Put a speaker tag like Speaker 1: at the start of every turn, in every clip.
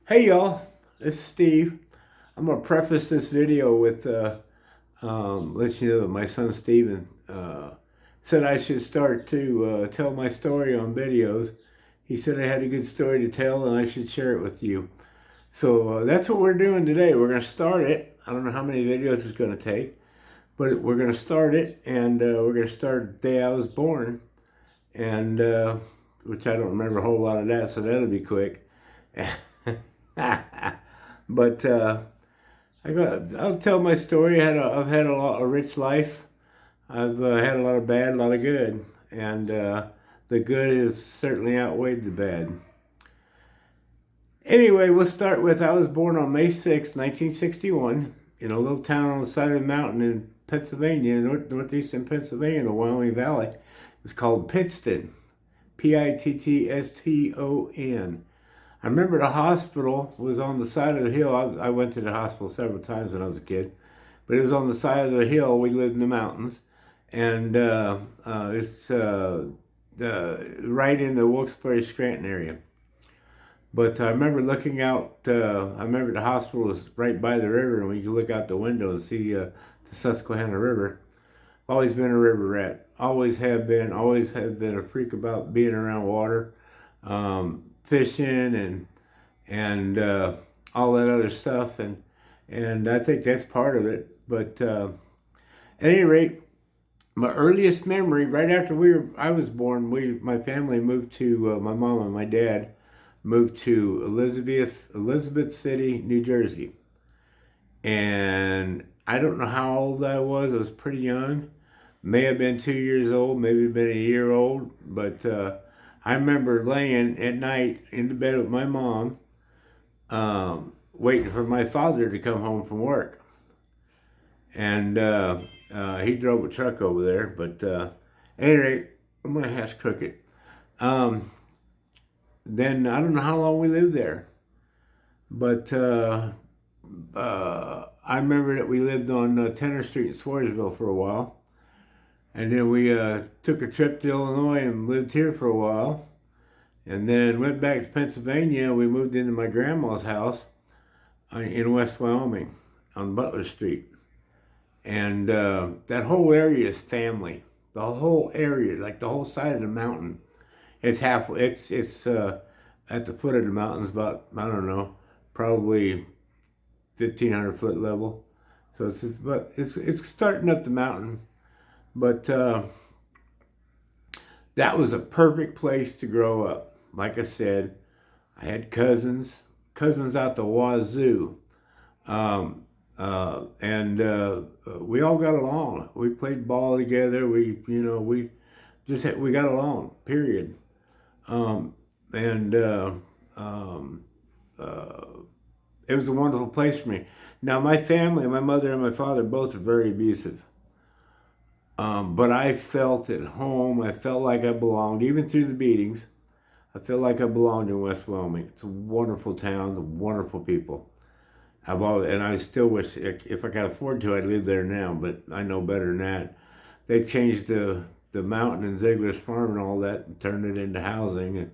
Speaker 1: Hey y'all, this is Steve. I'm gonna preface this video with let you know that my son Steven said I should start to tell my story on videos. He said I had a good story to tell and I should share it with you. So that's what we're doing today. We're gonna start it. I don't know how many videos it's gonna take, but we're gonna start it, and we're gonna start the day I was born, and which I don't remember a whole lot of that, so that'll be quick. But I'll tell my story. I've had a rich life. I've had a lot of bad, a lot of good, and the good has certainly outweighed the bad. Anyway, we'll start with I was born on May 6, 1961, in a little town on the side of the mountain in Pennsylvania, northeastern Pennsylvania, in the Wyoming Valley. It's called Pittston, Pittston. I remember the hospital was on the side of the hill. I went to the hospital several times when I was a kid, but it was on the side of the hill. We lived in the mountains, and it's right in the Wilkes-Barre, Scranton area. But I remember looking out. I remember the hospital was right by the river, and we could look out the window and see the Susquehanna River. Always been a river rat. Always have been. Always have been a freak about being around water, fishing, and all that other stuff, and I think that's part of it. But at any rate, my earliest memory, right after I was born, my family moved to my mom and my dad moved to Elizabeth City, New Jersey, and I don't know how old I was. I was pretty young, may have been 2 years old, maybe been a year old, but I remember laying at night in the bed with my mom, waiting for my father to come home from work. And he drove a truck over there, but at any rate, I'm going to ask Crooked. Then I don't know how long we lived there, but I remember that we lived on Tenor Street in Swarsville for a while. And then we took a trip to Illinois and lived here for a while. And then went back to Pennsylvania. We moved into my grandma's house in West Wyoming on Butler Street. And that whole area is family. The whole area, like the whole side of the mountain, it's at the foot of the mountains, about, I don't know, probably 1,500 foot level. So it's starting up the mountain, but that was a perfect place to grow up. Like I said, I had cousins out the wazoo, and we all got along. We played ball together. We got along. Period. And it was a wonderful place for me. Now, my family, my mother and my father, both are very abusive. But I felt at home. I felt like I belonged, even through the beatings. I feel like I belonged in West Wyoming. It's a wonderful town, wonderful people. And I still wish, if I could afford to, I'd live there now, but I know better than that. They changed the mountain and Ziegler's Farm and all that and turned it into housing. And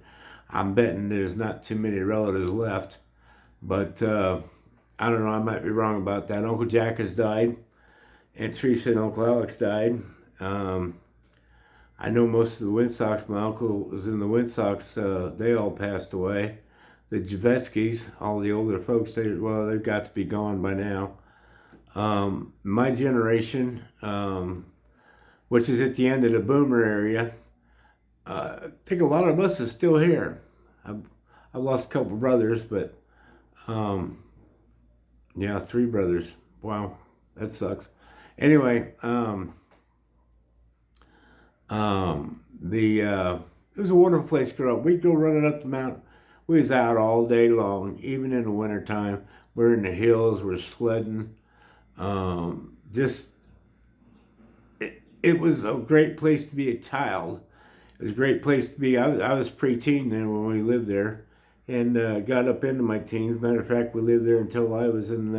Speaker 1: I'm betting there's not too many relatives left. But I don't know, I might be wrong about that. Uncle Jack has died, and Teresa and Uncle Alex died. I know most of the Wind Sox. My uncle was in the Wind Sox. They all passed away. The Javetskis, all the older folks, they've got to be gone by now. My generation, which is at the end of the boomer area, I think a lot of us is still here. I've lost a couple brothers, but yeah, 3 brothers. Wow, that sucks. Anyway, it was a wonderful place to grow up. We'd go running up the mountain. We was out all day long, even in the wintertime. We're in the hills. We're sledding. Just it was a great place to be a child. It was a great place to be. I was preteen then when we lived there, and got up into my teens. Matter of fact, we lived there until I was in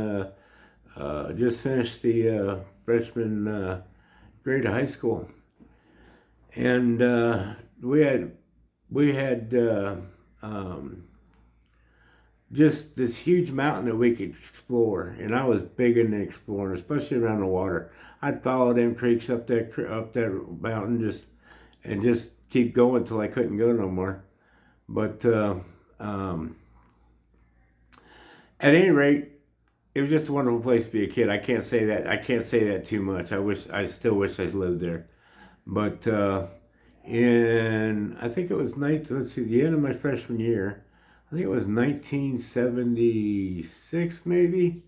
Speaker 1: just finished the freshman grade of high school, and we had just this huge mountain that we could explore. And I was big into exploring, especially around the water. I'd follow them creeks up that mountain just keep going till I couldn't go no more. But um, at any rate, it was just a wonderful place to be a kid. I can't say that. I can't say that too much. I still wish I lived there. But in I think it was let's see, the end of my freshman year. I think it was 1976, maybe.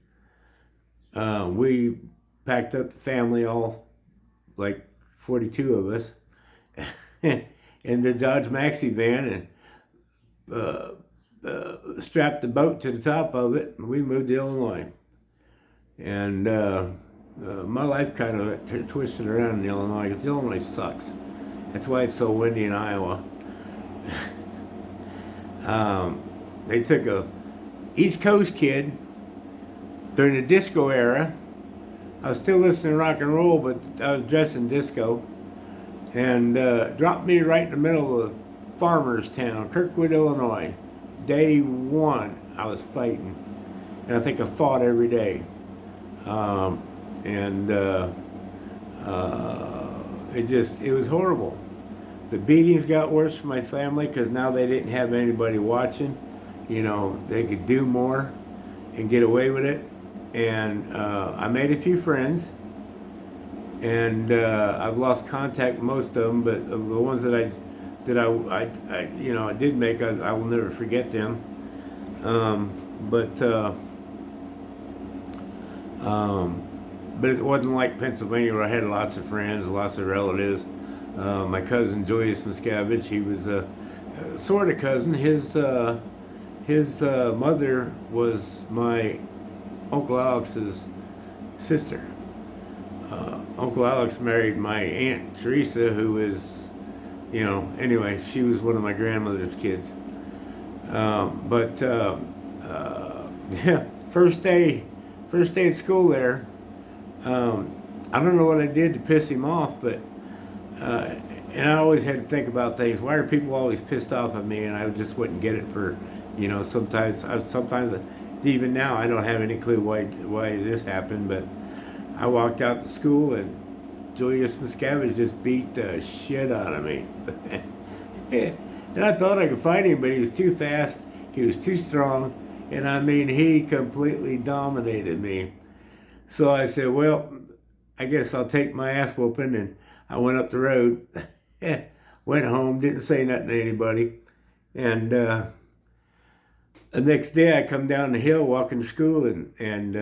Speaker 1: We packed up the family, all like 42 of us, in the Dodge Maxi van, and strapped the boat to the top of it, and we moved to Illinois. And my life kind of twisted around in Illinois because Illinois sucks. That's why it's so windy in Iowa. They took a East Coast kid during the disco era. I was still listening to rock and roll, but I was dressed in disco, and dropped me right in the middle of farmers town, Kirkwood, Illinois. Day one, I was fighting, and I think I fought every day. And it was horrible. The beatings got worse for my family because now they didn't have anybody watching. You know, they could do more and get away with it. And I made a few friends, and I've lost contact with most of them, but the ones that I did make, I will never forget them. But it wasn't like Pennsylvania where I had lots of friends, lots of relatives. My cousin Julius Miscavige, he was a sort of cousin. His mother was my Uncle Alex's sister. Uncle Alex married my Aunt Teresa, who is, anyway, she was one of my grandmother's kids. Yeah, first day at school there. I don't know what I did to piss him off, but and I always had to think about things. Why are people always pissed off at me? And I just wouldn't get it for, sometimes even now I don't have any clue why this happened. But I walked out to school and Julius Miscavige just beat the shit out of me. And I thought I could fight him, but he was too fast. He was too strong, and I mean, he completely dominated me. So I said, well, I guess I'll take my ass whooping, and I went up the road, went home, didn't say nothing to anybody. And the next day I come down the hill walking to school, and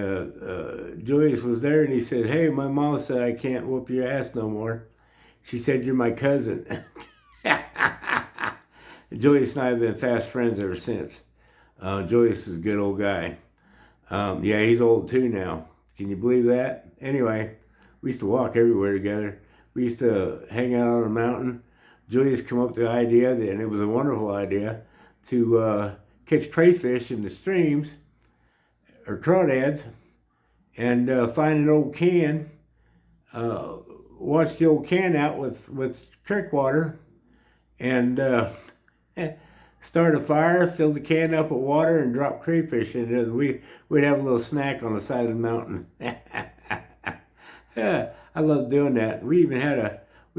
Speaker 1: Julius was there, and he said, hey, my mom said I can't whoop your ass no more. She said, you're my cousin. Julius and I have been fast friends ever since. Julius is a good old guy. Yeah, he's old too now. Can you believe that? Anyway, we used to walk everywhere together. We used to hang out on a mountain. Julius came up with the idea, and it was a wonderful idea, to catch crayfish in the streams, or crawdads, and find an old can, wash the old can out with creek water, and start a fire, fill the can up with water, and drop crayfish in it. We'd have a little snack on the side of the mountain. Yeah, I love doing that. We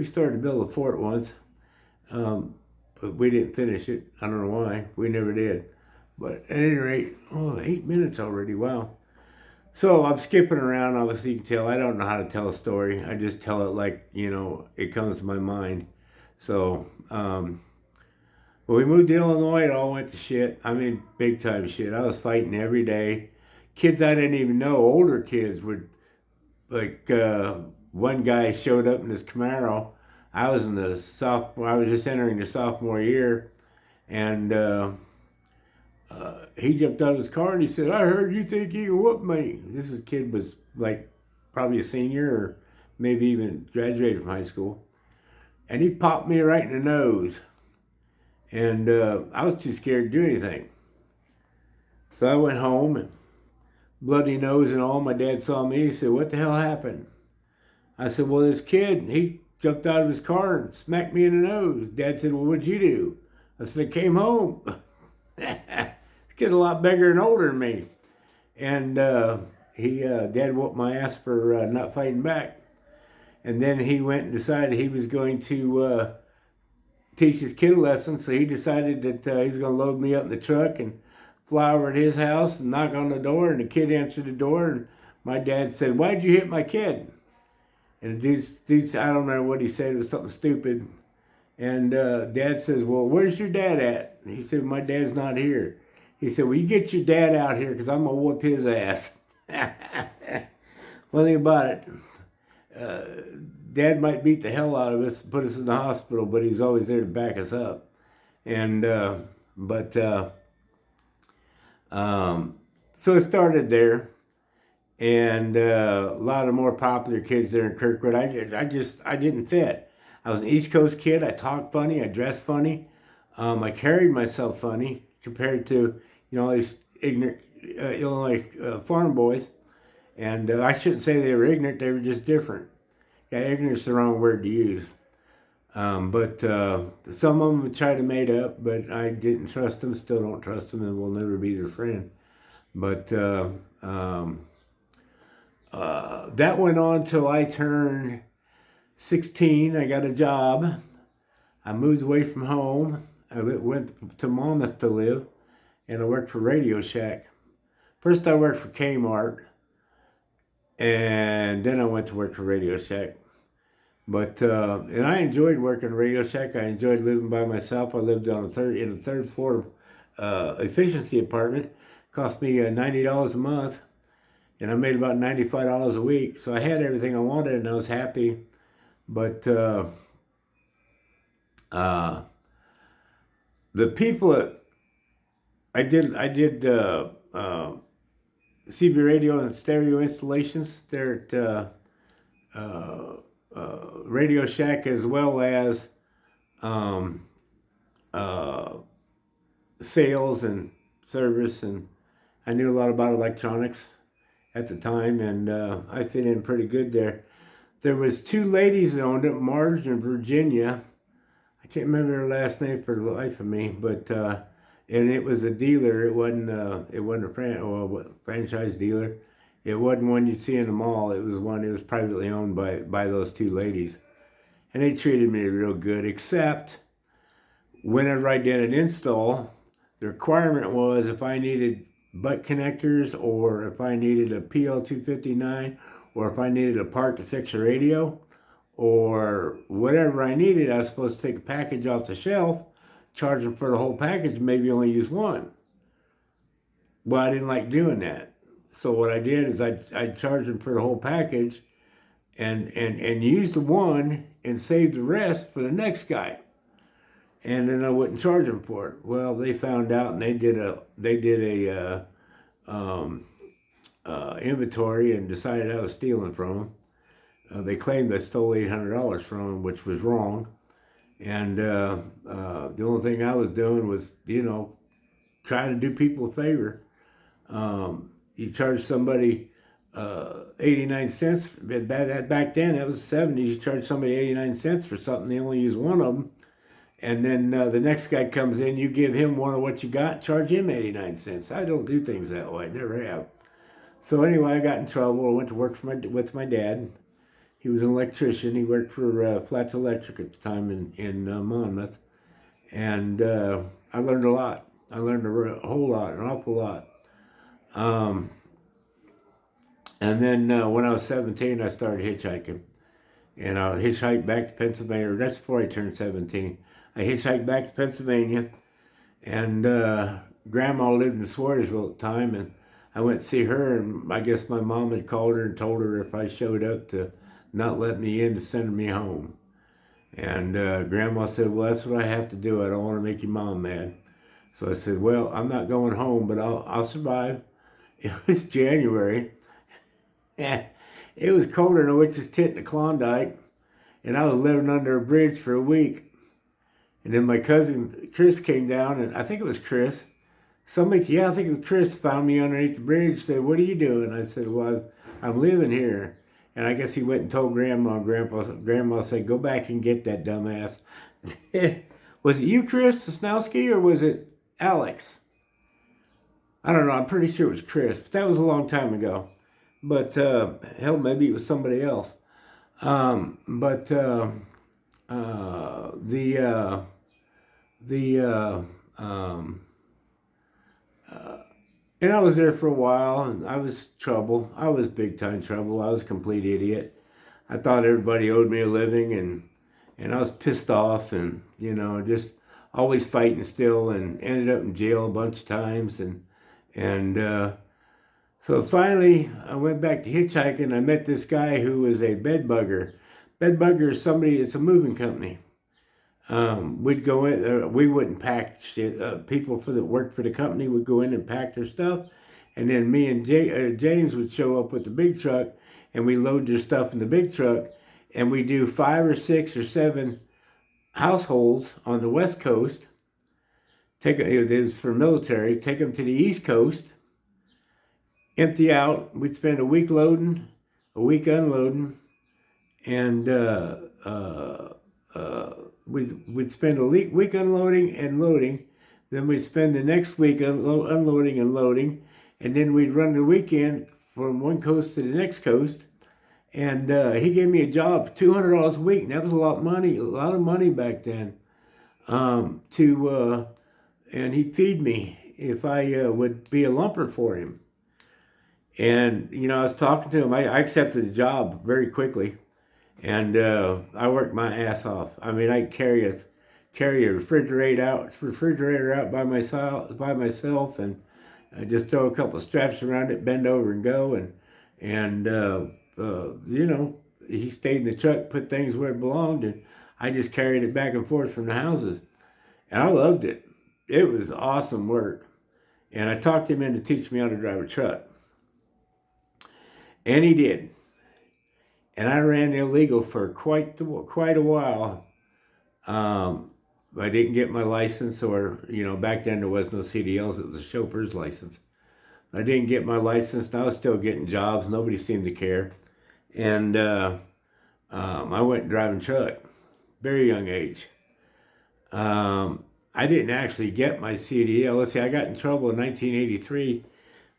Speaker 1: started to build a fort once, but we didn't finish it. I don't know why. We never did. But at any rate, 8 minutes already. Wow. So I'm skipping around. Obviously, you can tell I don't know how to tell a story. I just tell it like, it comes to my mind. So, when we moved to Illinois, it all went to shit. I mean, big time shit. I was fighting every day. Kids I didn't even know, older kids would, like, one guy showed up in his Camaro. I was just entering the sophomore year, and he jumped out of his car and he said, I heard you think you can whoop me. This kid was like probably a senior or maybe even graduated from high school. And he popped me right in the nose. And I was too scared to do anything. So I went home, and bloody nose and all. My dad saw me. He said, what the hell happened? I said, well, this kid, he jumped out of his car and smacked me in the nose. Dad said, well, what'd you do? I said, I came home. kid a lot bigger and older than me. And Dad whooped my ass for not fighting back. And then he went and decided he was going to teach his kid a lesson. So he decided that he's going to load me up in the truck and fly over to his house and knock on the door. And the kid answered the door. And my dad said, "Why'd you hit my kid?" And the dude, I don't remember what he said. It was something stupid. And Dad says, "Well, where's your dad at?" And he said, "My dad's not here." He said, "Well, you get your dad out here because I'm going to whoop his ass." One thing about it, Dad might beat the hell out of us and put us in the hospital, but he's always there to back us up. And, so it started there. And a lot of more popular kids there in Kirkwood. I didn't fit. I was an East Coast kid. I talked funny. I dressed funny. I carried myself funny compared to, all these ignorant Illinois farm boys. And I shouldn't say they were ignorant. They were just different. Yeah, ignorance is the wrong word to use. But some of them tried to mate up, but I didn't trust them. Still don't trust them, and will never be their friend. But that went on till I turned 16. I got a job. I moved away from home. I went to Monmouth to live, and I worked for Radio Shack. First I worked for Kmart, and then I went to work for Radio Shack. But and I enjoyed working at Radio Shack. I enjoyed living by myself. I lived on in the third floor efficiency apartment. Cost me $90 a month, and I made about $95 a week. So I had everything I wanted, and I was happy. But the people that I did CB radio and stereo installations there at Radio Shack, as well as sales and service, and I knew a lot about electronics at the time, and I fit in pretty good there. There was two ladies that owned it, Marge and Virginia. I can't remember her last name for the life of me, but and it was a dealer. It wasn't a franchise dealer. It wasn't one you'd see in the mall. It was one. It was privately owned by those two ladies, and they treated me real good. Except whenever I did an install, the requirement was if I needed butt connectors, or if I needed a PL259, or if I needed a part to fix a radio, or whatever I needed, I was supposed to take a package off the shelf, charge them for the whole package, maybe only use one. Well, I didn't like doing that. So what I did is I'd charge them for the whole package and use the one and save the rest for the next guy. And then I wouldn't charge them for it. Well, they found out, and they did a inventory and decided I was stealing from them. They claimed I stole $800 from them, which was wrong. And the only thing I was doing was, trying to do people a favor. You charge somebody 89 cents. Back then, that was the 70s. You charge somebody 89 cents for something. They only use one of them. And then the next guy comes in, you give him one of what you got, charge him 89 cents. I don't do things that way. I never have. So anyway, I got in trouble. I went to work with my dad. He was an electrician. He worked for Flats Electric at the time in Monmouth. And I learned a lot. I learned a whole lot, an awful lot. And then when I was 17, I started hitchhiking. And I hitchhiked back to Pennsylvania. That's before I turned 17. I hitchhiked back to Pennsylvania. And Grandma lived in Swadersville at the time. And I went to see her. And I guess my mom had called her and told her if I showed up to not let me in, to send me home. And Grandma said, "Well, that's what I have to do. I don't want to make your mom mad." So I said, "Well, I'm not going home, but I'll survive." It was January. It was colder than a witch's tit in the Klondike, and I was living under a bridge for a week. And then my cousin Chris came down, and I think it was Chris. I think it was Chris, found me underneath the bridge, said, "What are you doing?" I said, "Well, I'm living here." And I guess he went and told Grandma, and Grandma said, "Go back and get that dumbass." Was it you, Chris Sosnowski, or was it Alex? I don't know. I'm pretty sure it was Chris, but that was a long time ago. But hell, maybe it was somebody else. But the the and I was there for a while, and I was trouble. I was big time trouble. I was a complete idiot. I thought everybody owed me a living, and I was pissed off, and just always fighting still, and ended up in jail a bunch of times, and so finally I went back to hitchhiking. I met this guy who was a bed bugger. Bed bugger is somebody. It's a moving company. We'd go in. We wouldn't pack shit. People that worked for the company would go in and pack their stuff, and then me and James would show up with the big truck, and we load their stuff in the big truck, and we do 5 or 6 or 7 households on the West Coast. It is for military. Take them to the East Coast. Empty out. We'd spend a week loading, a week unloading, and we'd spend a week unloading and loading. Then we'd spend the next week unloading and loading, and then we'd run the weekend from one coast to the next coast. And he gave me a job, $200 a week, and that was a lot of money back then. And he'd feed me if I would be a lumper for him. And I was talking to him. I accepted the job very quickly, and I worked my ass off. I mean, I carry a refrigerator out by myself, and I just throw a couple of straps around it, bend over and go, and he stayed in the truck, put things where it belonged, and I just carried it back and forth from the houses, and I loved it. It was awesome work, and I talked him into teaching me how to drive a truck, and he did. And I ran illegal for quite a while. I didn't get my license, or back then there was no CDLs; it was a chauffeur's license. I didn't get my license, and I was still getting jobs. Nobody seemed to care, and I went driving truck, very young age. I didn't actually get my CDL. Let's see, I got in trouble in 1983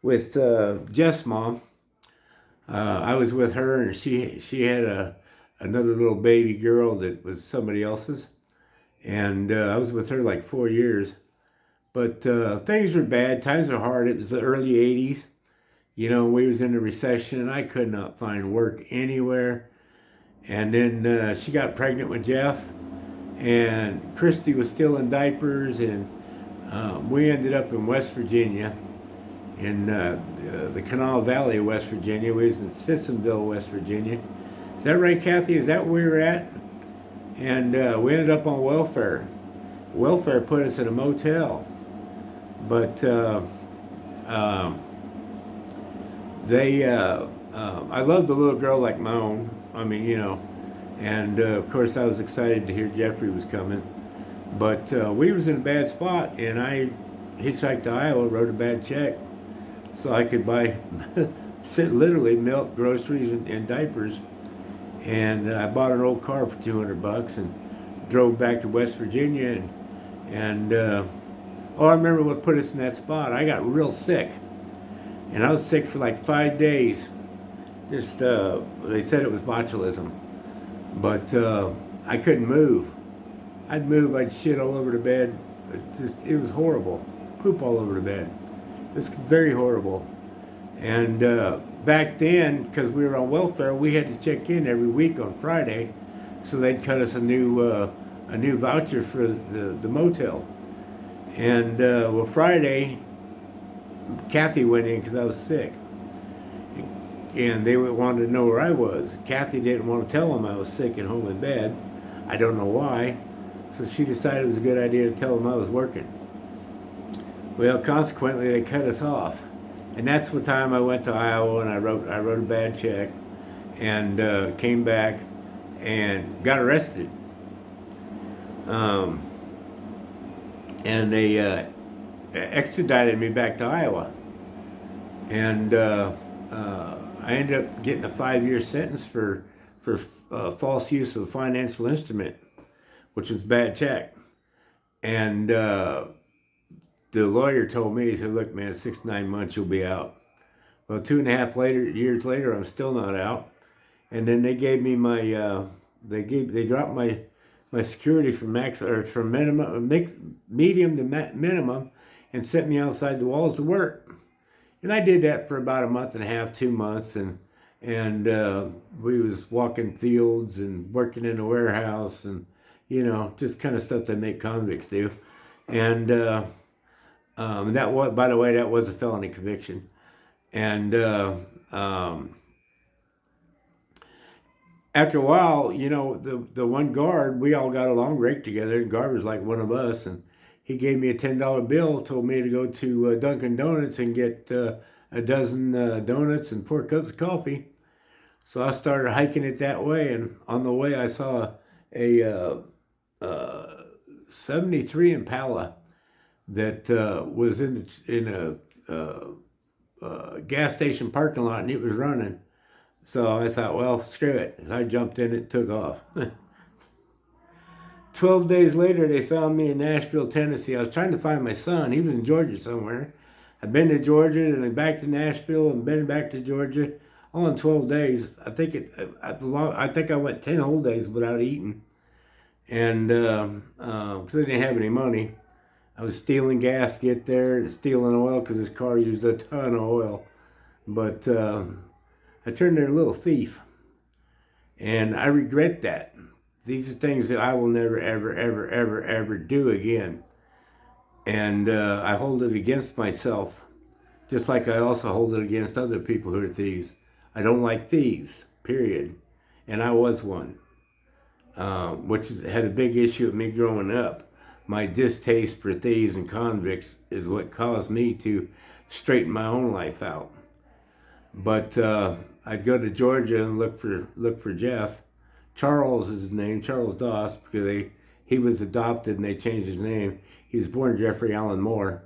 Speaker 1: with Jeff's mom. I was with her, and she had another little baby girl that was somebody else's, and I was with her like 4 years. But things were bad. Times were hard. It was the early '80s. We was in a recession, and I could not find work anywhere. And then she got pregnant with Jeff, and Christy was still in diapers, and we ended up in West Virginia, in the Canal Valley of West Virginia. We was in Sissonville, West Virginia. Is that right, Kathy? Is that where we were at? And we ended up on welfare. Welfare put us in a motel, but I loved the little girl like my own. I mean, and of course I was excited to hear Jeffrey was coming. But we was in a bad spot, and I hitchhiked to Iowa, wrote a bad check, so I could buy, literally milk, groceries, and diapers. And I bought an old car for $200 and drove back to West Virginia. And I remember what put us in that spot. I got real sick, and I was sick for like 5 days. Just they said it was botulism, but I couldn't move. I'd move, I'd shit all over the bed. It was horrible. Poop all over the bed. It was very horrible. And back then, because we were on welfare, we had to check in every week on Friday, so they'd cut us a new voucher for the motel. And Friday, Kathy went in because I was sick, and they wanted to know where I was. Kathy didn't want to tell them I was sick and home in bed. I don't know why. So she decided it was a good idea to tell them I was working. Well, consequently, they cut us off. And that's the time I went to Iowa, and I wrote a bad check, and came back and got arrested. And they extradited me back to Iowa. And I ended up getting a 5-year sentence for false use of a financial instrument, which was a bad check. And the lawyer told me, he said, "Look, man, 6 to 9 months you'll be out." Well, 2.5 years later, I'm still not out. And then they gave me my they dropped my security from max or from medium to minimum, and set me outside the walls to work. And I did that for about a month and a half, 2 months, and we was walking fields and working in a warehouse, and just kind of stuff that make convicts do. And that was, by the way, that was a felony conviction. And after a while, the one guard, we all got along great together, and guard was like one of us, and he gave me a $10 bill, told me to go to Dunkin' Donuts and get a dozen donuts and 4 cups of coffee. So I started hiking it that way, and on the way I saw a 73 Impala that was in a gas station parking lot, and it was running. So I thought, well, screw it. I jumped in it and took off. 12 days later, they found me in Nashville, Tennessee. I was trying to find my son. He was in Georgia somewhere. I've been to Georgia and then back to Nashville and been back to Georgia all in 12 days. I think I went 10 whole days without eating. And because I didn't have any money, I was stealing gas to get there and stealing oil because this car used a ton of oil. But I turned into a little thief. And I regret that. These are things that I will never, ever, ever, ever, ever do again. And I hold it against myself, just like I also hold it against other people who are thieves. I don't like thieves, period. And I was one, which had a big issue with me growing up. My distaste for thieves and convicts is what caused me to straighten my own life out. But I'd go to Georgia and look for Jeff. Charles is his name, Charles Doss, because he was adopted and they changed his name. He was born Jeffrey Allen Moore,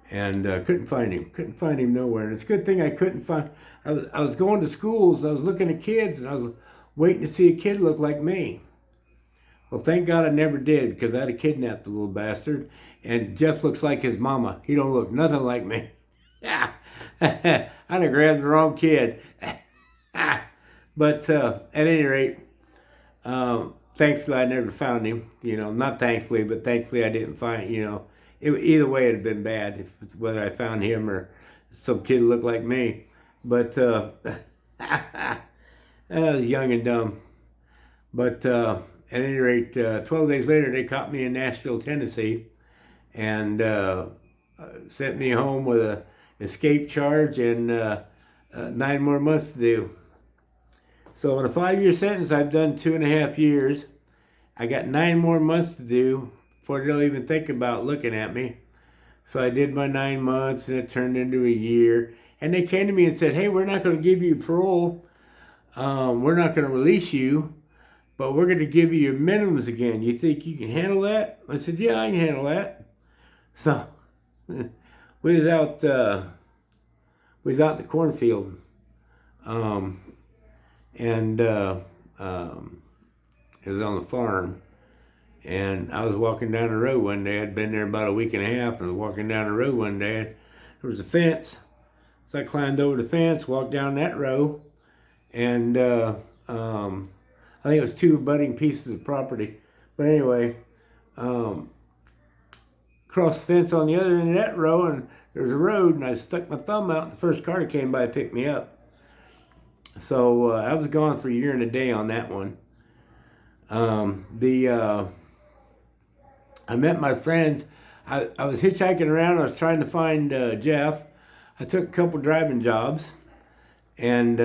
Speaker 1: and couldn't find him nowhere. And it's a good thing I couldn't find. I was going to schools, and I was looking at kids, and I was waiting to see a kid look like me. Well, thank God I never did, because I'd have kidnapped the little bastard. And Jeff looks like his mama. He don't look nothing like me. Yeah, I'd have grabbed the wrong kid. But at any rate, thankfully I never found him. Not thankfully, but thankfully I didn't find. Either way it'd have been bad, whether I found him or some kid looked like me. But I was young and dumb. But at any rate, 12 days later they caught me in Nashville, Tennessee, and sent me home with a escape charge and 9 more months to do. So in a 5-year sentence, I've done 2.5 years. I got 9 more months to do before they'll even think about looking at me. So I did my 9 months, and it turned into a year. And they came to me and said, "Hey, we're not going to give you parole. We're not going to release you, but we're going to give you your minimums again. You think you can handle that?" I said, "Yeah, I can handle that." So we was out in the cornfield. And it was on the farm, and I was walking down the road one day. I'd been there about a week and a half, and I was walking down the road one day, and there was a fence. So I climbed over the fence, walked down that row, and I think it was 2 abutting pieces of property. But anyway, crossed the fence on the other end of that row, and there was a road, and I stuck my thumb out, and the first car that came by picked me up. So I was gone for a year and a day on that one. I met my friends. I was hitchhiking around. I was trying to find Jeff. I took a couple driving jobs, and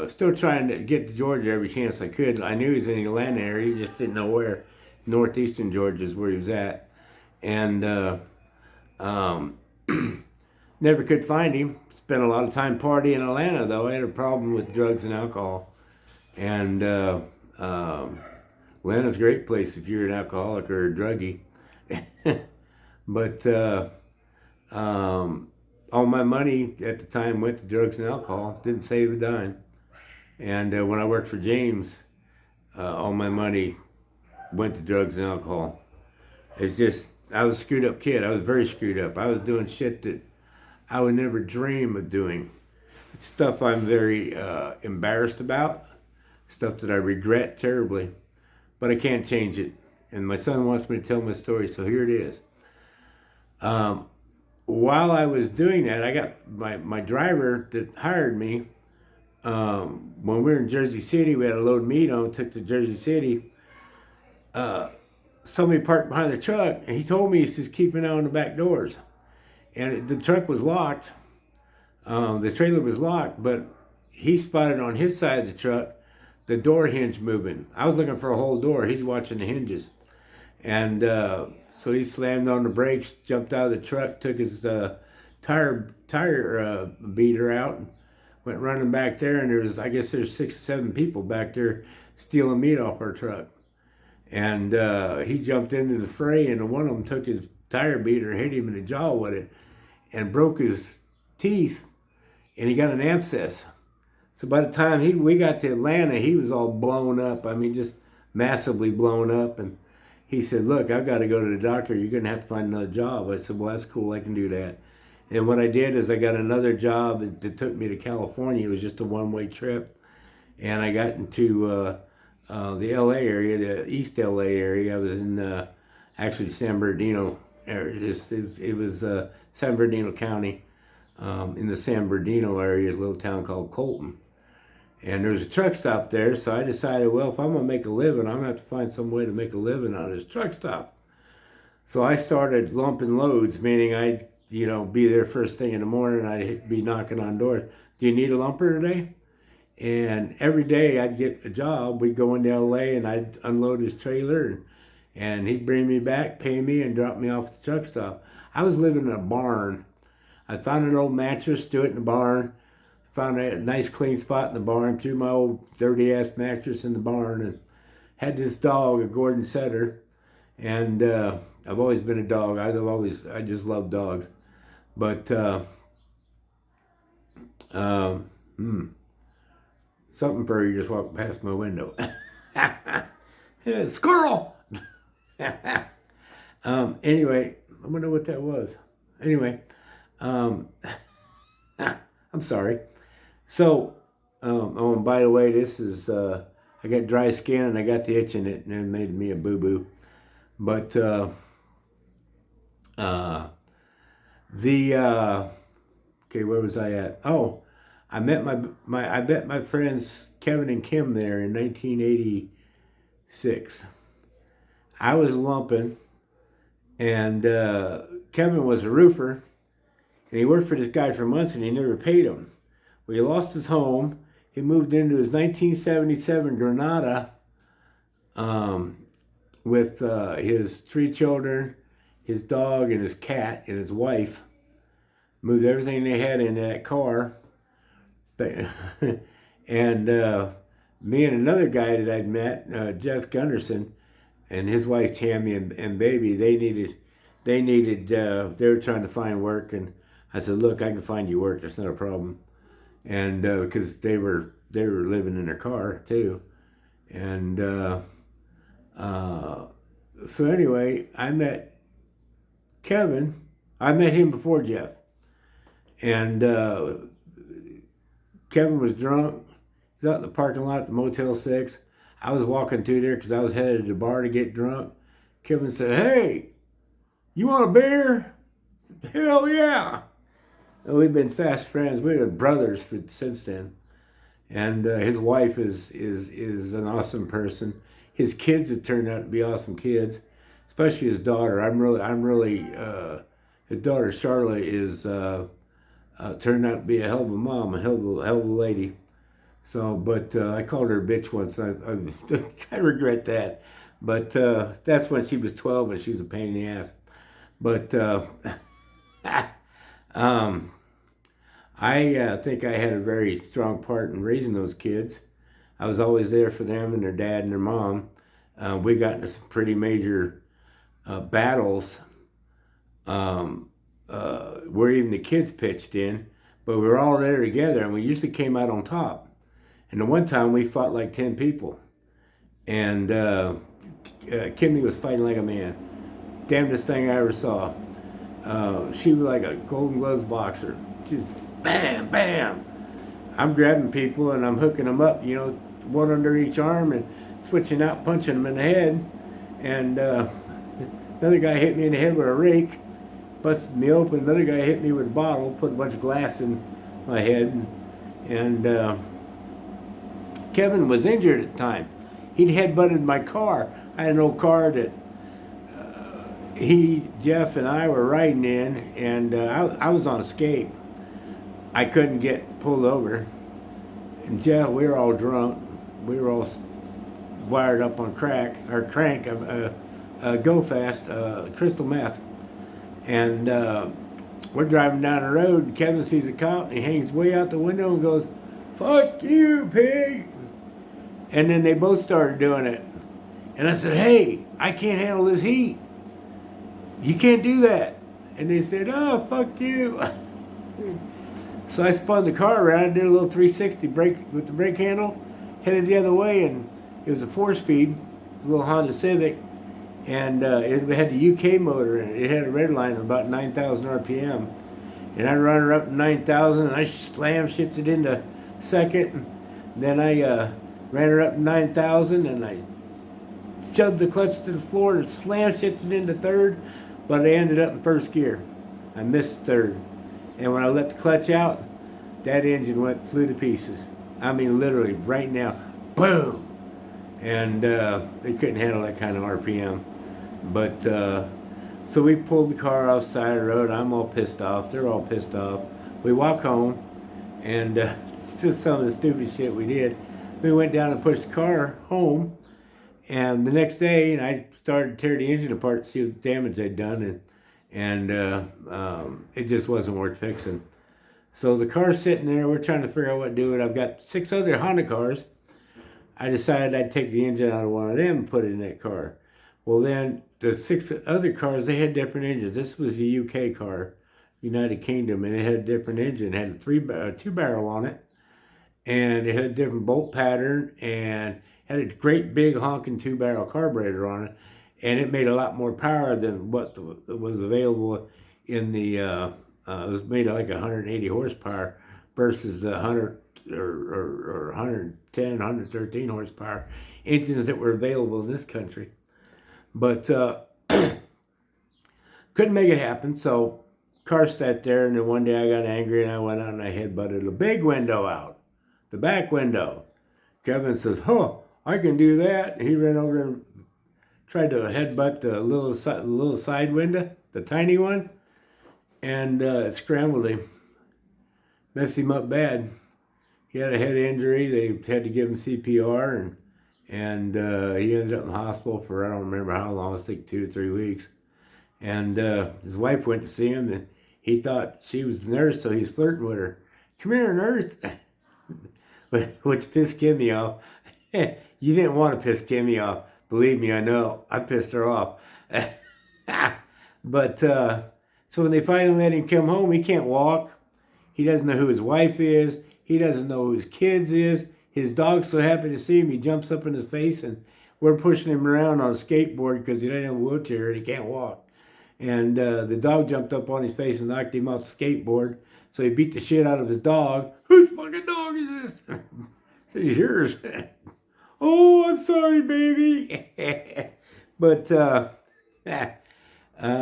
Speaker 1: still trying to get to Georgia every chance I could. I knew he was in the Atlanta area. He just didn't know where. Northeastern Georgia is where he was at. And never could find him. Spent a lot of time partying in Atlanta, though. I had a problem with drugs and alcohol. And Atlanta's a great place if you're an alcoholic or a druggie. But all my money at the time went to drugs and alcohol. Didn't save a dime. And when I worked for James, all my money went to drugs and alcohol. It's just, I was a screwed up kid. I was very screwed up. I was doing shit that I would never dream of doing. Stuff I'm very embarrassed about. Stuff that I regret terribly. But I can't change it. And my son wants me to tell my story, so here it is. While I was doing that, I got my driver that hired me. When we were in Jersey City, we had a load of meat on, took to Jersey City. Somebody parked behind the truck, and he told me, he says, keep an eye on the back doors. And the truck was locked. The trailer was locked, but he spotted on his side of the truck the door hinge moving. I was looking for a whole door. He's watching the hinges. And so he slammed on the brakes, jumped out of the truck, took his tire beater out, and went running back there. And I guess there's 6 or 7 people back there stealing meat off our truck. And he jumped into the fray, and one of them took his tire beater, hit him in the jaw with it, and broke his teeth, and he got an abscess. So by the time we got to Atlanta, he was all blown up. I mean, just massively blown up. And he said, look, I've got to go to the doctor. You're going to have to find another job. I said, well, that's cool. I can do that. And what I did is I got another job that took me to California. It was just a one-way trip. And I got into the LA area, the East LA area. I was in actually San Bernardino area. It was San Bernardino County. In the San Bernardino area, a little town called Colton. And there was a truck stop there, so I decided, well, if I'm going to make a living, I'm going to have to find some way to make a living out of this truck stop. So I started lumping loads, meaning I'd, be there first thing in the morning, I'd be knocking on doors. Do you need a lumper today? And every day I'd get a job. We'd go into LA and I'd unload his trailer, and he'd bring me back, pay me, and drop me off at the truck stop. I was living in a barn. I found an old mattress, threw it in the barn. Found a nice clean spot in the barn, threw my old dirty ass mattress in the barn, and had this dog, a Gordon Setter. And I've always been a dog. I just love dogs. But something furry just walked past my window. Squirrel. Anyway, I wonder what that was. Anyway, I'm sorry. So, oh, and by the way, this is, I got dry skin and I got the itch in it, and it made me a boo-boo. But, okay, where was I at? Oh, I met my friends Kevin and Kim there in 1986. I was lumping, and Kevin was a roofer, and he worked for this guy for months, and he never paid him. Well, he lost his home. He moved into his 1977 Granada with his 3 children, his dog, and his cat, and his wife. Moved everything they had in that car. And me and another guy that I'd met, Jeff Gunderson, and his wife Tammy and baby, they were trying to find work, and I said, look, I can find you work. That's not a problem. And because they were living in their car too, and so anyway, I met Kevin. I met him before Jeff, and Kevin was drunk. He's out in the parking lot at the Motel 6. I was walking through there because I was headed to the bar to get drunk. Kevin said, "Hey, you want a beer?" Hell yeah. And we've been fast friends. We've been brothers since then. And his wife is an awesome person. His kids have turned out to be awesome kids, especially his daughter. His daughter Charlotte is turned out to be a hell of a mom, a hell of a lady. So, but I called her a bitch once. I regret that. But that's when she was 12 and she was a pain in the ass. But I think I had a very strong part in raising those kids. I was always there for them and their dad and their mom. We got into some pretty major battles where even the kids pitched in, but we were all there together, and we usually came out on top. And the one time we fought like 10 people, and Kimmy was fighting like a man. damnedest thing I ever saw. She was like a Golden Gloves boxer. Just bam, bam. I'm grabbing people and I'm hooking them up, you know, one under each arm and switching out, punching them in the head. And another guy hit me in the head with a rake, busted me open. Another guy hit me with a bottle, put a bunch of glass in my head. And Kevin was injured at the time. He'd headbutted my car. I had an old car that Jeff and I were riding in, and I was on escape. I couldn't get pulled over. And Jeff, we were all drunk. We were all wired up on crank, go fast, crystal meth. And we're driving down the road, and Kevin sees a cop, and he hangs way out the window and goes, "Fuck you, pig." And then they both started doing it. And I said, "Hey, I can't handle this heat. You can't do that." And they said, "Oh, fuck you." So I spun the car around, did a little 360 brake with the brake handle, headed the other way, and it was a 4-speed, a little Honda Civic, and it had the UK motor in it. It had a red line of about 9,000 RPM. And I run her up to 9,000, and I shifted into second, and then I ran her up to 9,000, and I shoved the clutch to the floor and shifted into third, but I ended up in first gear. I missed third. And when I let the clutch out, that engine flew to pieces. I mean, literally, right now, boom! And they couldn't handle that kind of RPM. But, so we pulled the car off the side of the road. I'm all pissed off. They're all pissed off. We walk home, and it's just some of the stupid shit we did. We went down and pushed the car home, and the next day, and I started to tear the engine apart to see what damage they'd done, and it just wasn't worth fixing. So the car's sitting there. We're trying to figure out what to do with it. I've got 6 other Honda cars. I decided I'd take the engine out of one of them and put it in that car. Well, then the 6 other cars, they had different engines. This was a UK car, United Kingdom, and it had a different engine. It had a 2-barrel on it, and it had a different bolt pattern, and had a great big honking 2-barrel carburetor on it, and it made a lot more power than what was available in the. It was made like 180 horsepower versus the 100 or 110, 113 horsepower engines that were available in this country. But couldn't make it happen, so car sat there, and then one day I got angry and I went out and I headbutted the big window out, the back window. Kevin says, "Oh, I can do that." And he ran over and tried to headbutt the little side window, the tiny one, and it scrambled him, messed him up bad. He had a head injury. They had to give him CPR, and he ended up in the hospital for I don't remember how long. I think 2 to 3 weeks. And his wife went to see him, and he thought she was the nurse, so he's flirting with her. "Come here, nurse," which pissed Kimmy off. You didn't want to piss Kimmy off. Believe me, I know. I pissed her off. But so when they finally let him come home, he can't walk. He doesn't know who his wife is. He doesn't know who his kids is. His dog's so happy to see him, he jumps up in his face, and we're pushing him around on a skateboard because he doesn't have a wheelchair and he can't walk. And the dog jumped up on his face and knocked him off the skateboard. So he beat the shit out of his dog. "Whose fucking dog is this?" "It's yours." "Oh, I'm sorry, baby." But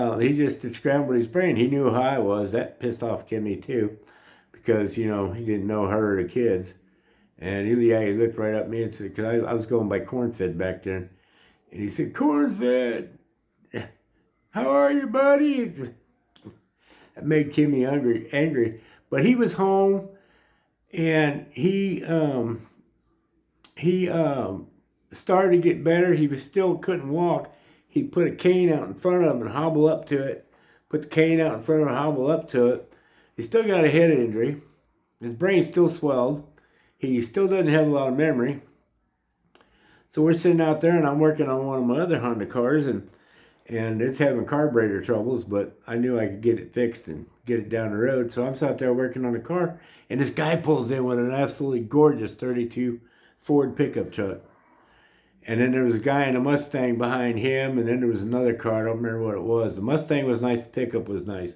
Speaker 1: he just scrambled his brain. He knew who I was. That pissed off Kimmy too, because he didn't know her or the kids. And he looked right at me and said, because I was going by Cornfed back then, and he said, "Cornfed, how are you, buddy?" That made Kimmy angry. But he was home, and he started to get better. He still couldn't walk. He put a cane out in front of him and hobble up to it. Put the cane out in front of him and hobble up to it. He still got a head injury. His brain still swelled. He still doesn't have a lot of memory. So we're sitting out there, and I'm working on one of my other Honda cars, and it's having carburetor troubles, but I knew I could get it fixed and get it down the road. So I'm out there working on the car, and this guy pulls in with an absolutely gorgeous 32 Ford pickup truck. And then there was a guy in a Mustang behind him, and then there was another car. I don't remember what it was. The Mustang was nice. The pickup was nice.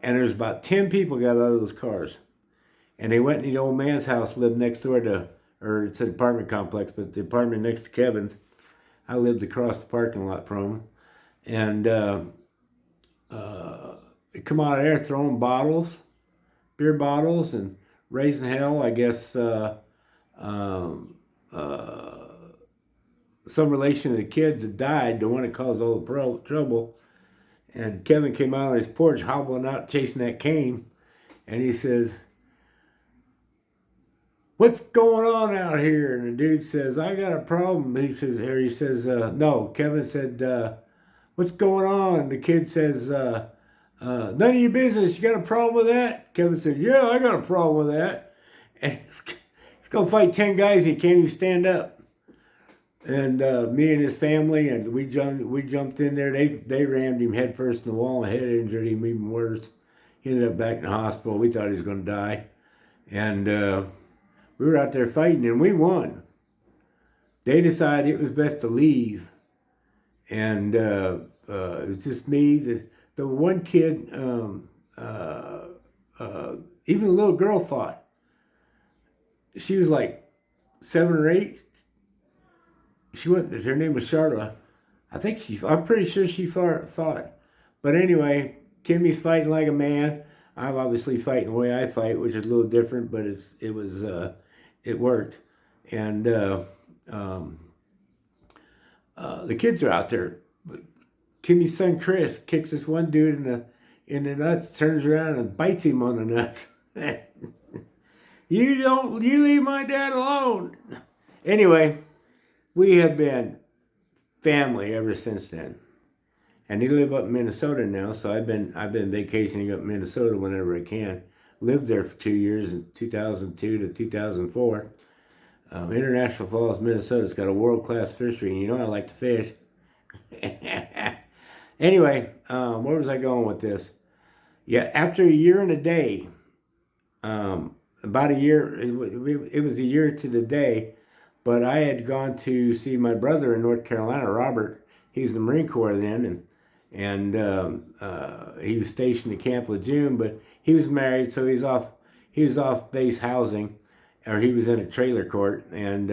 Speaker 1: And there was about 10 people got out of those cars. And they went in the old man's house, lived next door to, or it's an apartment complex, but the apartment next to Kevin's. I lived across the parking lot from him. And they come out of there throwing bottles, beer bottles, and raising hell, I guess. Um, uh, some relation of the kids that died, the one that caused all the trouble. And Kevin came out on his porch, hobbling out, chasing that cane. And he says, "What's going on out here?" And the dude says, "I got a problem." He says, no. Kevin said, "What's going on?" And the kid says, "None of your business. You got a problem with that?" Kevin said, "Yeah, I got a problem with that." And he's going to fight 10 guys. He can't even stand up. And me and his family, and we jumped in there. They rammed him head first in the wall and head injured him even worse. He ended up back in the hospital. We thought he was going to die. And we were out there fighting, and we won. They decided it was best to leave. And it was just me. The one kid, even the little girl fought. She was like 7 or 8. Her name was Charlotte. I'm pretty sure she fought. But anyway, Kimmy's fighting like a man. I'm obviously fighting the way I fight, which is a little different, but it worked. And the kids are out there. But Kimmy's son Chris kicks this one dude in the nuts, turns around and bites him on the nuts. You leave my dad alone. Anyway, we have been family ever since then. And they live up in Minnesota now, so I've been vacationing up in Minnesota whenever I can. Lived there for 2 years, in 2002 to 2004. International Falls, Minnesota. It's got a world-class fishery, and you know I like to fish. Anyway, where was I going with this? Yeah, after a year and a day, about a year, it was a year to the day, but I had gone to see my brother in North Carolina, Robert. He's in the Marine Corps then, and he was stationed at Camp Lejeune, but he was married, so he was off base housing, or he was in a trailer court. And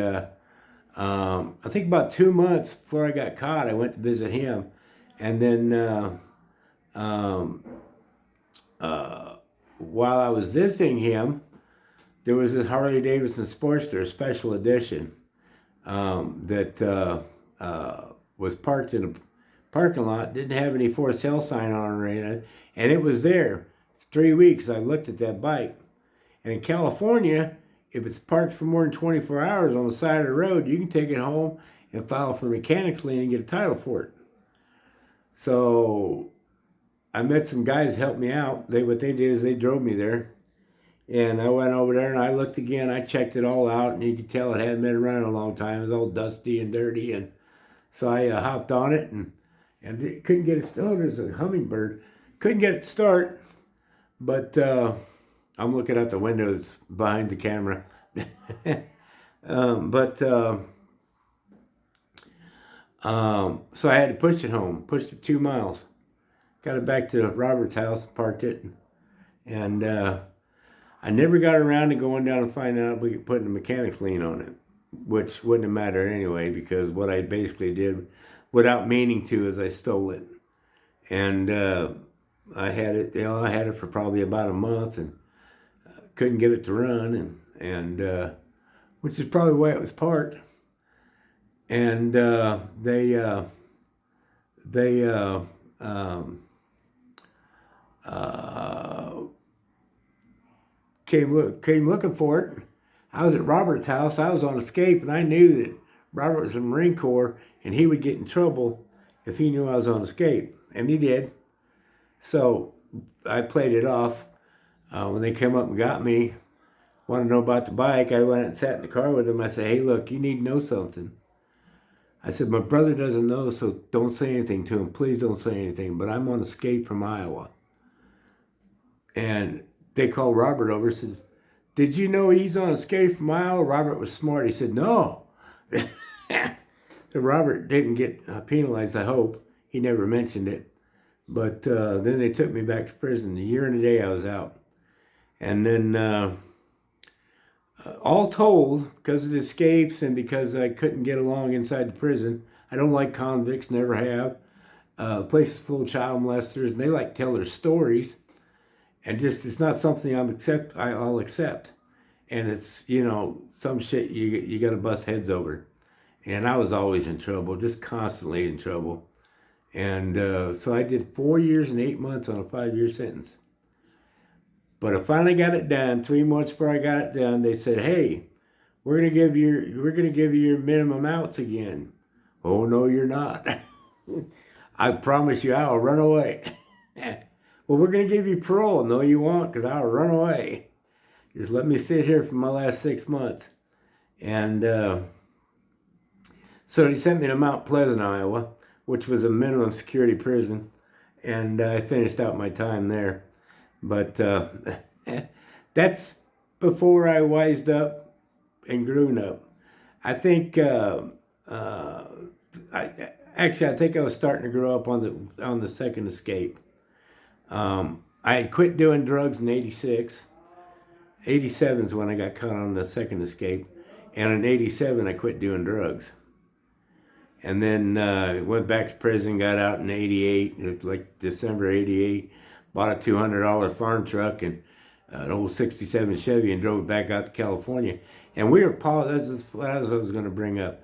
Speaker 1: I think about 2 months before I got caught, I went to visit him. And then while I was visiting him, there was this Harley Davidson Sportster special edition that was parked in a parking lot, didn't have any for sale sign on it or anything, and it was there 3 weeks. I looked at that bike. And in California, if it's parked for more than 24 hours on the side of the road, you can take it home and file for mechanics lien and get a title for it. So I met some guys to help me out. What they did is they drove me there. And I went over there and I looked again. I checked it all out, and you could tell it hadn't been running a long time. It was all dusty and dirty. And so I hopped on it and it couldn't get it started. It was a Hummingbird. Couldn't get it to start. But I'm looking out the windows behind the camera. So I had to push it home, pushed it 2 miles. Got it back to Robert's house, parked it. And I never got around to going down and finding out if we could put a mechanics lien on it, which wouldn't have mattered anyway, because what I basically did without meaning to is I stole it. And I had it for probably about a month and couldn't get it to run, and which is probably why it was parked. And they came looking for it. I was at Robert's house. I was on escape, and I knew that Robert was in the Marine Corps, and he would get in trouble if he knew I was on escape, and he did. So I played it off. When they came up and got me, wanted to know about the bike, I went and sat in the car with them. I said, "Hey, look, you need to know something." I said, "My brother doesn't know, so don't say anything to him. Please don't say anything. But I'm on escape from Iowa." And they called Robert over and said, "Did you know he's on escape from Iowa?" Robert was smart. He said, "No." So Robert didn't get penalized, I hope. He never mentioned it. But then they took me back to prison. A year and a day I was out. And then all told, because of the escapes and because I couldn't get along inside the prison, I don't like convicts, never have. The place is full of child molesters, and they like to tell their stories. And just, it's not something I'll accept. And it's, some shit you got to bust heads over. And I was always in trouble, just constantly in trouble. And so I did 4 years and 8 months on a 5-year sentence. But I finally got it done. 3 months before I got it done, they said, "Hey, we're gonna give you your minimum outs again." Oh no, you're not. I promise you, I'll run away. Well, we're gonna give you parole. No, you won't, because I'll run away. Just let me sit here for my last 6 months. And so they sent me to Mount Pleasant, Iowa, which was a minimum security prison, and I finished out my time there. But that's before I wised up and grown up. I think I think I was starting to grow up on the second escape. I had quit doing drugs in '86. '87 is when I got caught on the second escape, and in '87 I quit doing drugs. And then went back to prison, got out in '88, like December '88. Bought a $200 farm truck and an old '67 Chevy and drove it back out to California. And that's what I was going to bring up.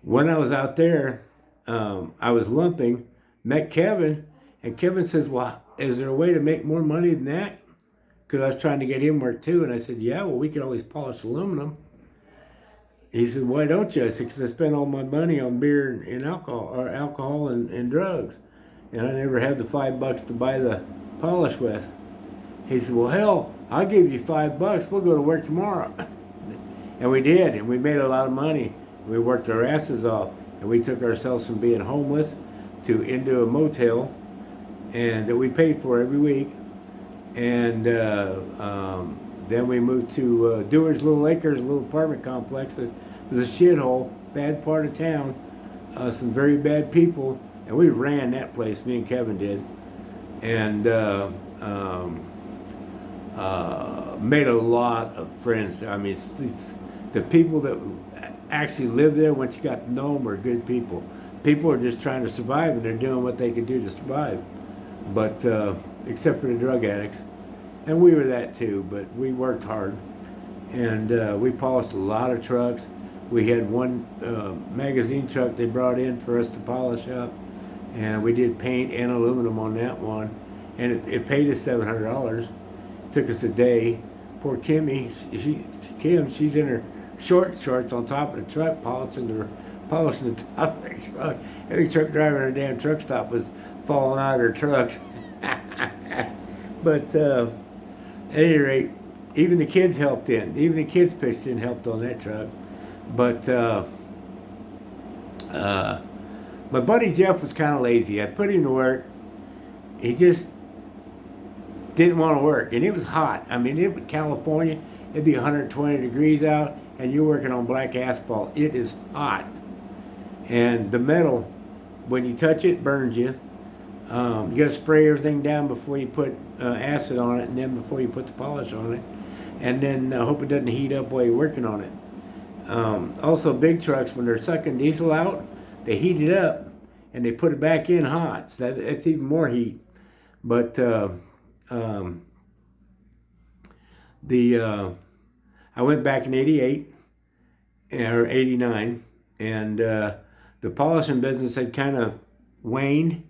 Speaker 1: When I was out there, I was lumping, met Kevin, and Kevin says, "Well, is there a way to make more money than that?" Because I was trying to get him work too. And I said, "Yeah, well, we can always polish aluminum." He said, "Why don't you?" I said, "Because I spent all my money on beer and alcohol and drugs. And I never had the $5 to buy the polish with." He said, "Well, hell, I'll give you $5. We'll go to work tomorrow." And we did, and we made a lot of money. We worked our asses off, and we took ourselves from being homeless into a motel, and that we paid for every week. And then we moved to Dewar's Little Acres, a little apartment complex. It was a shithole, bad part of town, some very bad people, and we ran that place. Me and Kevin did. And made a lot of friends. I mean, the people that actually live there, once you got to know them, are good people. People are just trying to survive, and they're doing what they can do to survive. But except for the drug addicts, and we were that too. But we worked hard, and we polished a lot of trucks. We had one magazine truck they brought in for us to polish up, and we did paint and aluminum on that one, and it paid us $700. Took us a day. Poor Kimmy, she's in her shorts on top of the truck, polishing the top of the truck. Every truck driver in her damn truck stop was falling out of her trucks. But at any rate, even the kids helped in. Even the kids pitched in, helped on that truck. But my buddy Jeff was kind of lazy. I put him to work. He just didn't want to work, and it was hot. I mean, it was California. It'd be 120 degrees out, and you're working on black asphalt. It is hot, and the metal, when you touch it, burns you. You got to spray everything down before you put acid on it, and then before you put the polish on it, and then hope it doesn't heat up while you're working on it. Also, big trucks, when they're sucking diesel out, they heat it up and they put it back in hot. So that's even more heat. But I went back in '88 or '89, and the polishing business had kind of waned.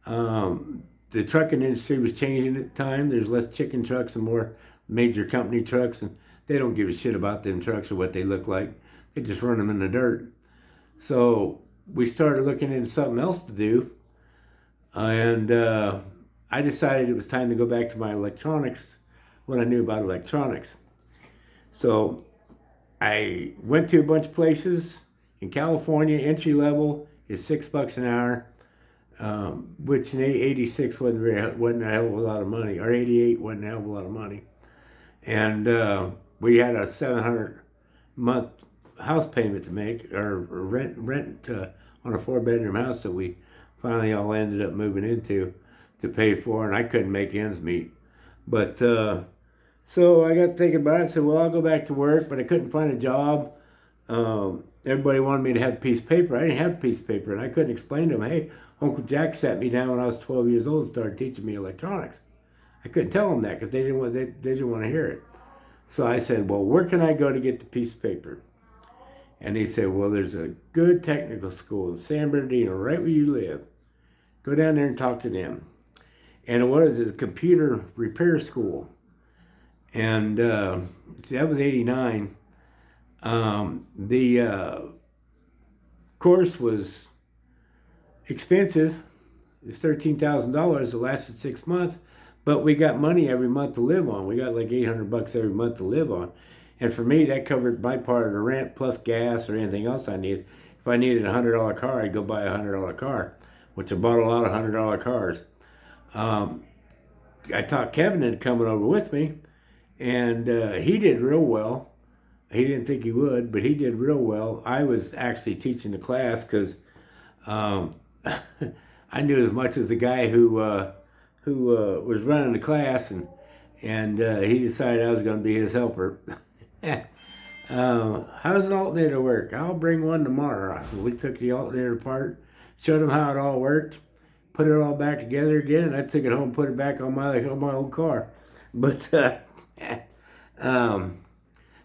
Speaker 1: The trucking industry was changing at the time. There's less chicken trucks and more major company trucks, and they don't give a shit about them trucks or what they look like. They just run them in the dirt. So we started looking into something else to do, and I decided it was time to go back to my electronics, what I knew about electronics. So I went to a bunch of places. In California, entry level is $6 an hour, which in '86 wasn't a hell of a lot of money, or '88 wasn't a hell of a lot of money. And we had a $700 month house payment to make, or rent on a 4-bedroom house that we finally all ended up moving into to pay for, and I couldn't make ends meet. But so I got thinking about it. I said, well, I'll go back to work, but I couldn't find a job. Everybody wanted me to have a piece of paper. I didn't have a piece of paper, and I couldn't explain to them, hey, Uncle Jack sat me down when I was 12 years old and started teaching me electronics. I couldn't tell them that because they didn't want to hear it. So I said, well, where can I go to get the piece of paper? And he said, well, there's a good technical school in San Bernardino, right where you live. Go down there and talk to them. And it was a computer repair school. And see, that was 89. The course was expensive. It was $13,000. It lasted 6 months. But we got money every month to live on. We got like $800 every month to live on. And for me, that covered my part of the rent plus gas or anything else I needed. If I needed a $100 car, I'd go buy a $100 car, which I bought a lot of $100 cars. I taught Kevin into coming over with me, and he did real well. He didn't think he would, but he did real well. I was actually teaching the class because I knew as much as the guy who was running the class, and he decided I was going to be his helper. How does an alternator work? I'll bring one tomorrow. We took the alternator apart, showed him how it all worked, put it all back together again, and I took it home and put it back on my old car. But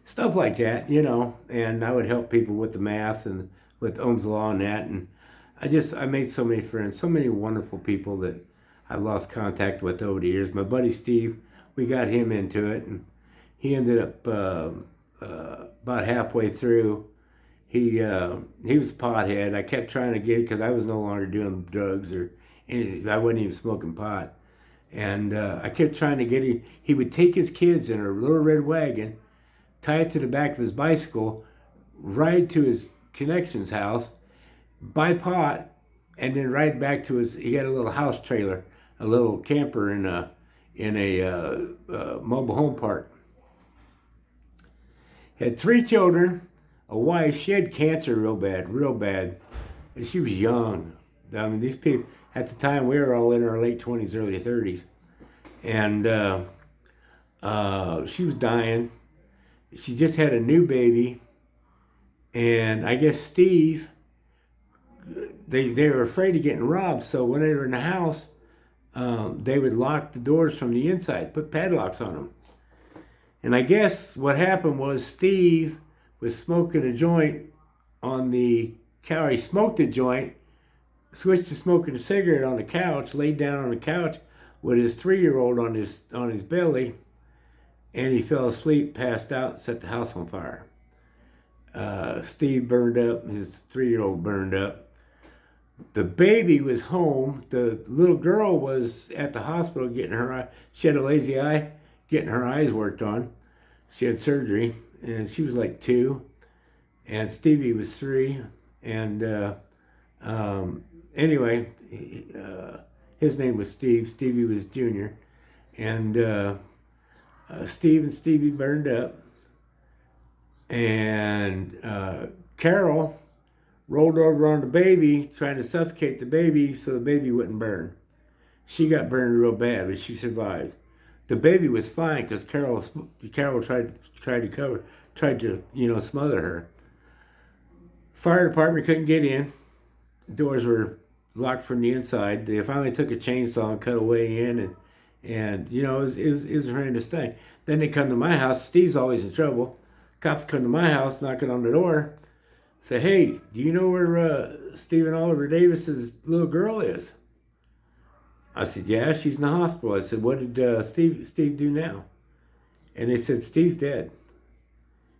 Speaker 1: stuff like that, you know, and I would help people with the math and with Ohm's Law and that. And I made so many friends, so many wonderful people that I've lost contact with over the years. My buddy Steve, we got him into it, and he ended up about halfway through. He was a pothead. I kept trying to get it because I was no longer doing drugs or anything. I wasn't even smoking pot. And I kept trying to get him. He would take his kids in a little red wagon, tie it to the back of his bicycle, ride to his connection's house, buy pot, and then ride back to his. He had a little house trailer, a little camper in a mobile home park. Had 3 children, a wife. She had cancer real bad. And she was young. I mean, these people, at the time, we were all in our late 20s, early 30s. And she was dying. She just had a new baby. And I guess Steve, they were afraid of getting robbed. So when they were in the house, they would lock the doors from the inside, put padlocks on them. And I guess what happened was Steve was smoking a joint on the couch. He smoked a joint, switched to smoking a cigarette on the couch, laid down on the couch with his 3-year-old on his belly, and he fell asleep, passed out, and set the house on fire. Steve burned up, his 3-year-old burned up. The baby was home. The little girl was at the hospital getting her eye. She had a lazy eye, getting her eyes worked on. She had surgery, and she was like 2, and Stevie was 3. And anyway, his name was Steve. Stevie was Junior, and Steve and Stevie burned up, and Carol rolled over on the baby, trying to suffocate the baby so the baby wouldn't burn. She got burned real bad, but she survived. The baby was fine because Carol tried to smother her. Fire department couldn't get in. Doors were locked from the inside. They finally took a chainsaw and cut a way in, and it was a horrendous thing. Then they come to my house. Steve's always in trouble. Cops come to my house, knocking on the door, say, "Hey, do you know where Stephen Oliver Davis's little girl is?" I said, "Yeah, she's in the hospital." I said, "What did Steve do now?" And they said, "Steve's dead."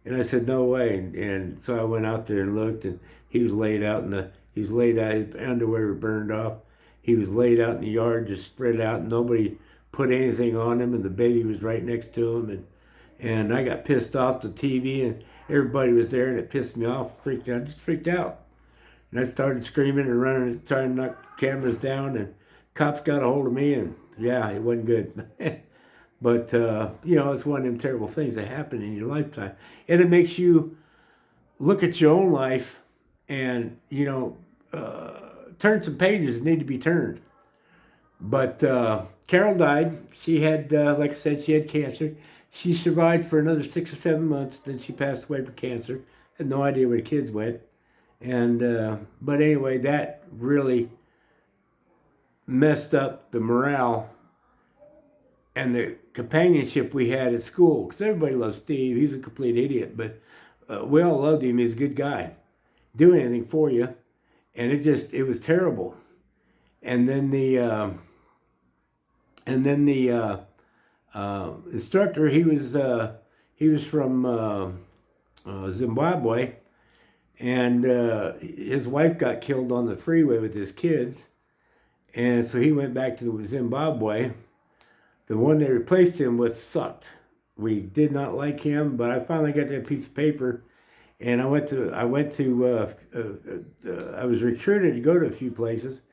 Speaker 1: And I said, "No way." And so I went out there and looked, and he was laid out his underwear was burned off. He was laid out in the yard, just spread out. Nobody put anything on him, and the baby was right next to him. And I got pissed off. The TV and everybody was there, and it pissed me off. Just freaked out. And I started screaming and running, trying to knock the cameras down, and cops got a hold of me, and yeah, it wasn't good. But, it's one of them terrible things that happen in your lifetime. And it makes you look at your own life and, turn some pages that need to be turned. But Carol died. She had, like I said, she had cancer. She survived for another 6 or 7 months. Then she passed away from cancer. Had no idea where the kids went. And but anyway, that really messed up the morale and the companionship we had at school. Because everybody loved Steve. He was a complete idiot, but we all loved him. He's a good guy. Do anything for you, and it was terrible. And then the instructor, he was from Zimbabwe, and his wife got killed on the freeway with his kids, and so he went back to Zimbabwe. The one they replaced him with sucked. We did not like him, but I finally got that piece of paper, and I was recruited to go to a few places.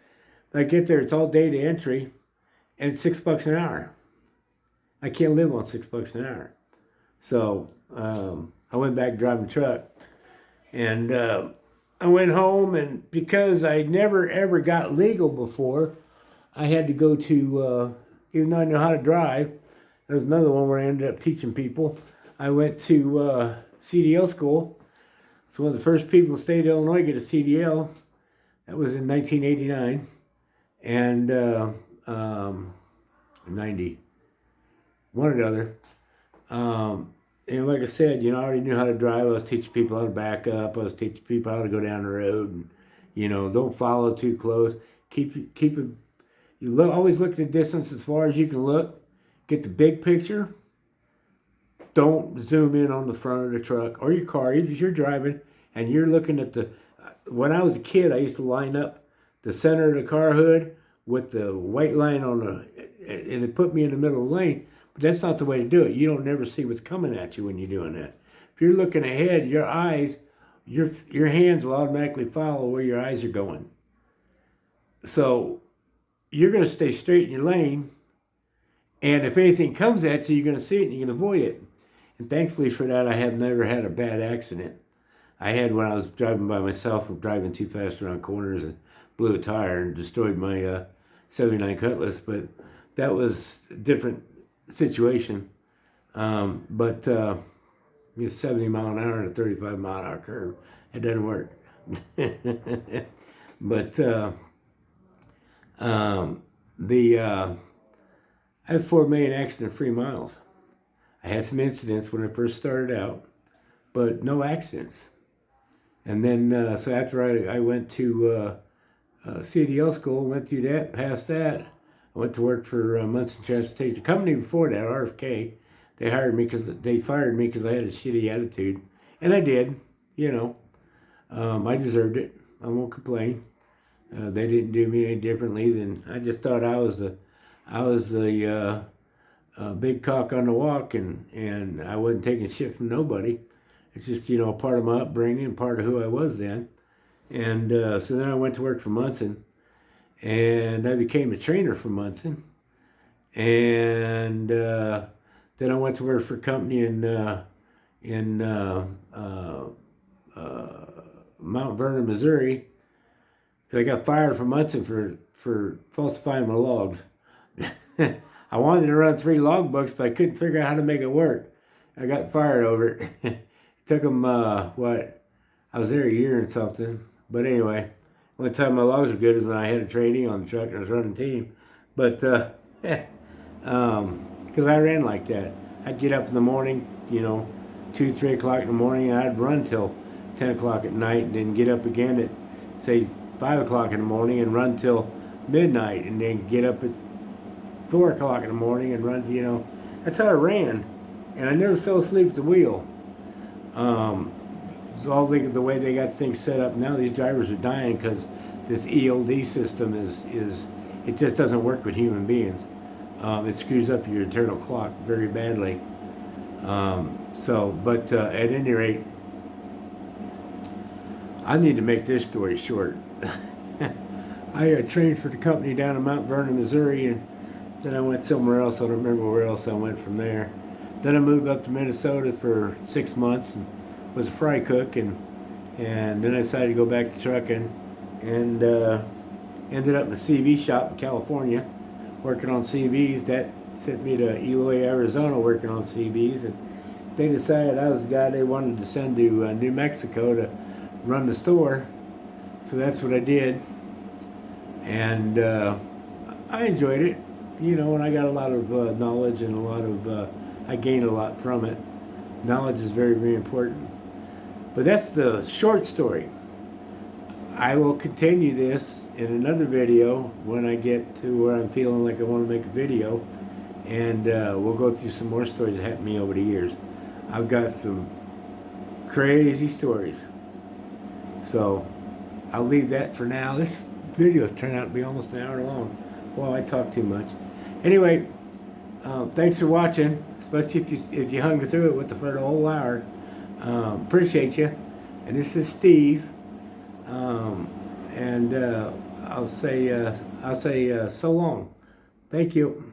Speaker 1: I get there, it's all data entry, and it's $6 an hour. I can't live on $6 an hour. So I went back driving truck, and I went home, and because I never ever got legal before, I had to go to, even though I know how to drive, there was another one where I ended up teaching people. I went to CDL school. It's one of the first people in the state of Illinois to get a CDL. That was in 1989 and 90, one or the other. And like I said, I already knew how to drive. I was teaching people how to back up. I was teaching people how to go down the road, and don't follow too close. Keep it. Always look at the distance as far as you can look. Get the big picture. Don't zoom in on the front of the truck or your car. If you're driving and you're looking at when I was a kid, I used to line up the center of the car hood with the white line and it put me in the middle of the lane. But that's not the way to do it. You don't never see what's coming at you when you're doing that. If you're looking ahead, your eyes, your hands will automatically follow where your eyes are going. So you're going to stay straight in your lane. And if anything comes at you, you're going to see it and you can avoid it. And thankfully for that, I have never had a bad accident. I had when I was driving by myself, driving too fast around corners and blew a tire and destroyed my 79 Cutlass. But that was a different situation. But 70 mile an hour and a 35 mile an hour curve, it doesn't work. But I have 4 million accident-free miles. I had some incidents when I first started out, but no accidents. And then, so after I went to CDL school, went through that, passed that, I went to work for Munson Transportation. The company before that, RFK, they hired me they fired me because I had a shitty attitude. And I did, I deserved it. I won't complain. They didn't do me any differently than, I just thought I was the big cock on the walk, and I wasn't taking shit from nobody. It's just, part of my upbringing, part of who I was then. And so then I went to work for Munson, and I became a trainer for Munson. And then I went to work for a company in Mount Vernon, Missouri. I got fired from Munson for falsifying my logs. I wanted to run 3 logbooks, but I couldn't figure out how to make it work. I got fired over it. It took them, I was there a year and something. But anyway, the only time my logs were good is when I had a trainee on the truck and I was running team. But, because I ran like that. I'd get up in the morning, 2, 3 o'clock in the morning, and I'd run till 10 o'clock at night, and then get up again at, say, 5 o'clock in the morning and run till midnight, and then get up at 4 o'clock in the morning and run, that's how I ran. And I never fell asleep at the wheel. All the way they got things set up now, these drivers are dying because this ELD system it just doesn't work with human beings. It screws up your internal clock very badly. But at any rate, I need to make this story short. I trained for the company down in Mount Vernon, Missouri, and then I went somewhere else. I don't remember where else I went from there. Then I moved up to Minnesota for 6 months and was a fry cook, and And then I decided to go back to trucking, and ended up in a CV shop in California, working on CVs. That sent me to Eloy, Arizona, working on CVs, and they decided I was the guy they wanted to send to New Mexico to run the store. So that's what I did, and I enjoyed it. You know, and I got a lot of knowledge and a lot of, I gained a lot from it. Knowledge is very, very important. But that's the short story. I will continue this in another video when I get to where I'm feeling like I want to make a video, and we'll go through some more stories that happened to me over the years. I've got some crazy stories. So I'll leave that for now. This video has turned out to be almost an hour long. Well, I talk too much. Anyway, thanks for watching, especially if you hung through it with the whole hour. Appreciate you. And this is Steve. And I'll say so long. Thank you.